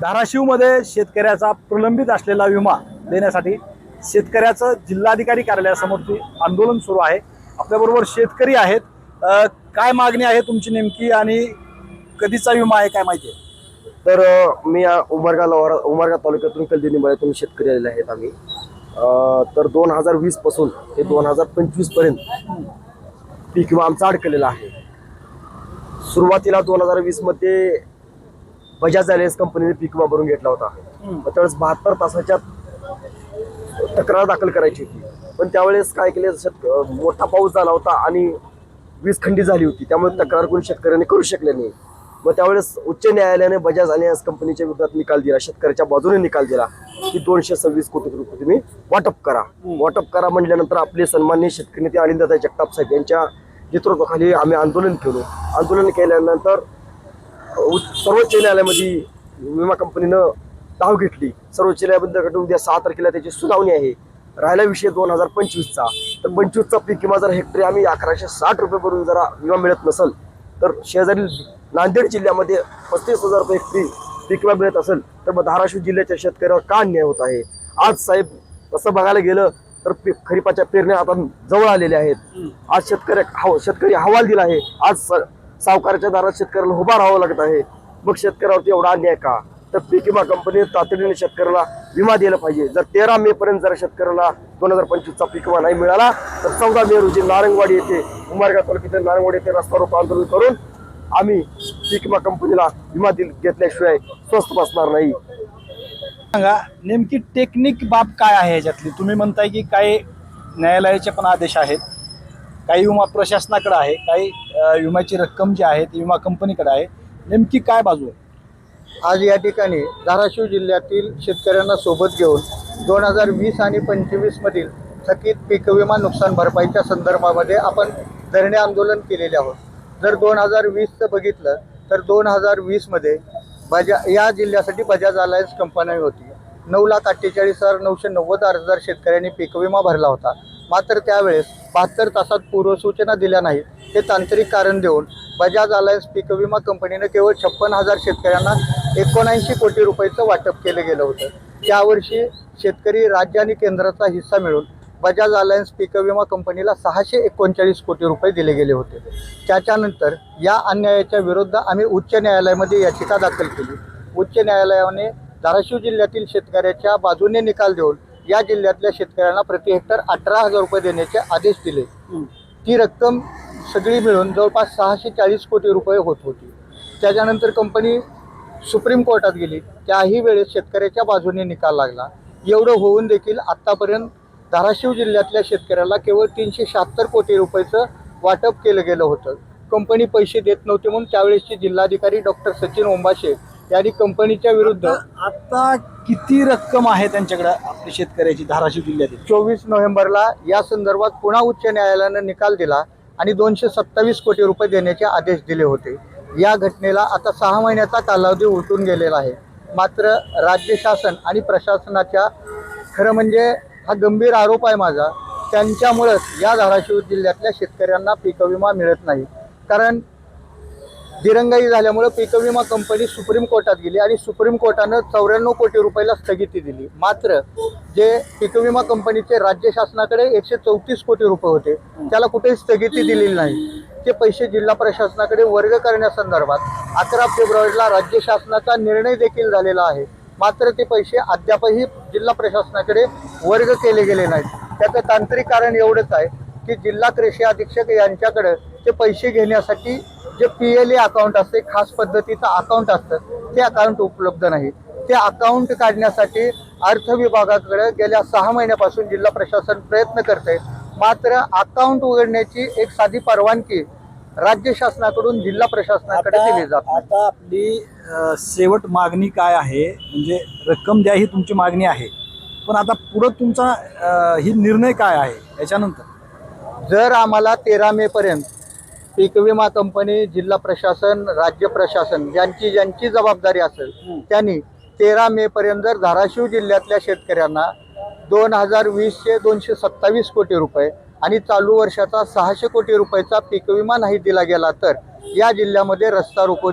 धाराशिवमध्ये शेतकऱ्याचा प्रलंबित असलेला विमा देण्यासाठी शेतकऱ्याचं जिल्हाधिकारी कार्यालयासमोरची आंदोलन सुरू आहे। आपल्याबरोबर शेतकरी आहेत। काय मागणी आहे तुमची नेमकी आणि कधीचा विमा आहे काय माहिती आहे? तर मी उमरगा तालुक्यातून कलदी शेतकरी आलेले आहेत आम्ही। तर 2020 पासून ते 2025 पर्यंत पीक विमा आमचा अडकलेला आहे। सुरुवातीला 2020 मध्ये बजाज अलायन्स कंपनीने पीक विमा भरून घेतला होता। त्यावेळेस 72 तासाच्या तक्रार दाखल करायची होती, पण त्यावेळेस काय केले, मोठा पाऊस झाला होता आणि वीज खंडित झाली होती, त्यामुळे तक्रार कोणी शेतकऱ्यांनी करू शकले नाही। मग त्यावेळेस उच्च न्यायालयाने बजाज अलायन्स कंपनीच्या विरोधात निकाल दिला, शेतकऱ्याच्या बाजूने निकाल दिला की 226 कोटी रुपये तुम्ही वाटप करा म्हटल्यानंतर आपले सन्माननीय शेतकरी नेते अनिलदादा जगताप साहेब यांच्या नेतृत्वाखाली आम्ही आंदोलन केल्यानंतर सर्वोच्च न्यायालयामध्ये विमा कंपनीनं धाव घेतली। सर्वोच्च न्यायालयामध्ये उद्या 6 तारखेला त्याची सुनावणी आहे। राहिला विषय 2025चा, तर 25चा पीक विमा जर हेक्टरी आम्ही 1160 रुपये भरून जरा विमा मिळत नसेल, तर शेजारी नांदेड जिल्ह्यामध्ये 35,000 रुपये हेक्टरी पीक विमा मिळत असेल, तर मग धाराशिव जिल्ह्याच्या शेतकऱ्यावर का अन्याय होत आहे? आज साहेब तसं बघायला गेलं तर खरीपाच्या पेरण्या आता जवळ आलेल्या आहेत। आज शेतकरी हवाल दिला आहे। आज सावकाराच्या दारात शेतकऱ्याला उभा राहावं लागत आहे। मग शेतकऱ्यावरती एवढा अन्याय का? तर पीक विमा कंपनी तातडीने शेतकऱ्याला विमा द्यायला पाहिजे। जर 13 मे पर्यंत जर शेतकऱ्याला 2025चा पीक विमा नाही मिळाला, तर 14 मे रोजी नारंगवाडी येथे उमरगा तालुक्यातील नारंगवाडी येथे रस्ता रोको आंदोलन करून आम्ही पीक विमा कंपनीला विमा घेतल्याशिवाय स्वस्थ बसणार नाही। सांगा नेमकी टेक्निक बाब काय आहे याच्यातली? तुम्ही म्हणताय की काही न्यायालयाचे पण आदेश आहेत, काही विमा प्रशासनाकडे आहे, काही विम्याची रक्कम जी आहे ती विमा कंपनीकडे आहे। नेमकी काय बाजू आहे? आज या ठिकाणी धाराशिव जिल्ह्यातील शेतकऱ्यांना सोबत घेऊन 2020 आणि 25 मधील थकीत पीक विमा नुकसान भरपाईच्या संदर्भामध्ये आपण धरणे आंदोलन केलेले आहोत। जर 2020चं बघितलं तर 2020 मध्ये या जिल्ह्यासाठी बजाज अलायन्स कंपनी होती। 9,48,990 अर्जदार शेतकऱ्यांनी पीक विमा भरला होता। मात्र त्यावेळेस 72 तासात पूर्वसूचना दिल्या नाहीत, हे तांत्रिक कारण देऊन बजाज अलायन्स पीक विमा कंपनीने केवळ 56,000 शेतकऱ्यांना 79 कोटी रुपयाचं वाटप केलं गेलं होतं। त्यावर्षी शेतकरी राज्य आणि केंद्राचा हिस्सा मिळून बजाज अलायन्स पीक विमा कंपनीला 639 कोटी रुपये दिले गेले होते। त्याच्यानंतर या अन्यायाच्या विरुद्ध आम्ही उच्च न्यायालयामध्ये याचिका दाखल केली। उच्च न्यायालयाने धाराशिव जिल्ह्यातील शेतकऱ्याच्या बाजूने निकाल देऊन या जिल्ह्यातल्या शेतकऱ्यांना प्रति हेक्टर 18,000 रुपये देण्याचे आदेश दिले। ती रक्कम सगळी मिळून जवळपास 640 कोटी रुपये होत होती। त्याच्यानंतर कंपनी सुप्रीम कोर्टात गेली, त्याही वेळेस शेतकऱ्याच्या बाजूने निकाल लागला। एवढं होऊन देखील आत्तापर्यंत धाराशिव जिल्ह्यातल्या शेतकऱ्याला केवळ 376 कोटी रुपयाचं वाटप केलं गेलं होतं। कंपनी पैसे देत नव्हती म्हणून त्यावेळेसचे जिल्हाधिकारी डॉक्टर सचिन ओंबाशे यांनी कंपनीच्या विरुद्ध आता किती रक्कम आहे त्यांच्याकडे आपल्या शेतकऱ्याची धाराशिव जिल्ह्यातील? 24 नोव्हेंबरला या संदर्भात पुन्हा उच्च न्यायालयानं निकाल दिला आणि 227 कोटी रुपये देण्याचे आदेश दिले होते। या घटनेला आता 6 महिन्याचा कालावधी उलटून गेलेला आहे। मात्र राज्य शासन आणि प्रशासनाच्या, खरं म्हणजे हा गंभीर आरोप आहे माझा, त्यांच्यामुळेच या धाराशिव जिल्ह्यातल्या शेतकऱ्यांना पीक विमा मिळत नाही। कारण दिरंगाई झाल्यामुळे पीक विमा कंपनी सुप्रीम कोर्टात गेली आणि सुप्रीम कोर्टानं 94 कोटी रुपयाला स्थगिती दिली। मात्र जे पीक विमा कंपनीचे राज्य शासनाकडे 134 कोटी रुपये होते, त्याला कुठेही स्थगिती दिलेली नाही। ते पैसे जिल्हा प्रशासनाकडे वर्ग करण्यासंदर्भात 11 फेब्रुवारीला राज्य शासनाचा निर्णय देखील झालेला आहे। मात्र ते पैसे अद्यापही जिल्हा प्रशासनाकडे वर्ग केले गेले नाहीत। त्याचं तांत्रिक कारण एवढंच आहे की जिल्हा कृषी अधीक्षक यांच्याकडे ते पैसे घेण्यासाठी जे PLA अकाउंट असते, खास पद्धतीचं अकाउंट असतं, ते अकाउंट उपलब्ध नाही। ते अकाउंट काढण्यासाठी अर्थ विभागाकडे गेल्या 6 महिन्यापासून जिल्हा प्रशासन प्रयत्न करते। मात्र अकाउंट उघडण्याची एक साधी परवानगी राज्य शासनाकडून जिल्हा प्रशासनाकडे दिली जाते। आता आपली शेवट मागणी काय आहे? म्हणजे रक्कम द्या ही तुमची मागणी आहे, पण आता पुढे तुमचा ही निर्णय काय आहे याच्यानंतर? जर आम्हाला 13 मे पर्यंत पीक विमा कंपनी, जिल्हा प्रशासन, राज्य प्रशासन ज्यांची जबाबदारी असेल त्यांनी 13 मे पर्यंत जर धाराशिव जिल्ह्यातल्या शेतकऱ्यांना 2020चे 227 कोटी रुपये आणि चालू वर्षाचा 600 कोटी रुपयाचा पीक विमा नाही दिला गेला, तर या जिल्ह्यामध्ये रस्ता रोको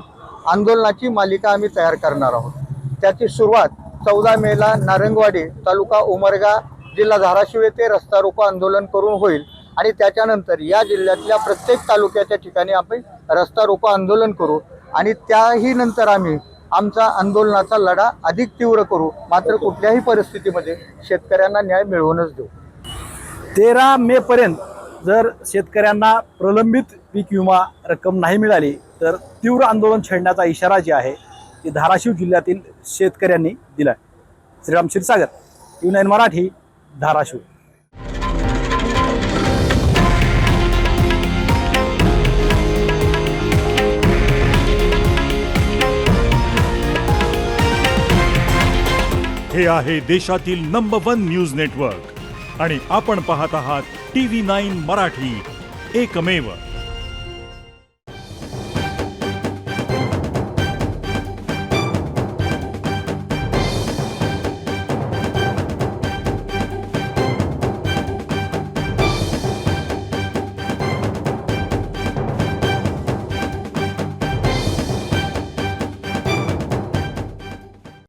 आंदोलनाची मालिका आम्ही तयार करणार आहोत। त्याची सुरुवात 14 मेला नारंगवाडी तालुका उमरगा जिल्हा धाराशिव येथे रस्ता रोको आंदोलन करून होईल आणि त्याच्यानंतर या जिल्ह्यातल्या प्रत्येक तालुक्याच्या ठिकाणी आपण रस्ता रोको आंदोलन करू आणि त्याही नंतर आम्ही आमचा आंदोलनाचा लढा अधिक तीव्र करू. मात्र कुठल्याही परिस्थितीमध्ये शेतकऱ्यांना न्याय मिळवूनच देऊ. 13 मे पर्यंत जर शेतकऱ्यांना प्रलंबित पीक विमा रक्कम नाही मिळाली तर तीव्र आंदोलन छेडण्याचा इशारा जे आहे ते धाराशिव जिल्ह्यातील शेतकऱ्यांनी दिला. श्रीराम क्षीरसागर, U9 मराठी, धाराशिव. हे आहे देशातील नंबर 1 न्यूज नेटवर्क आणि आपण पाहत आहात TV9 मराठी, एकमेव.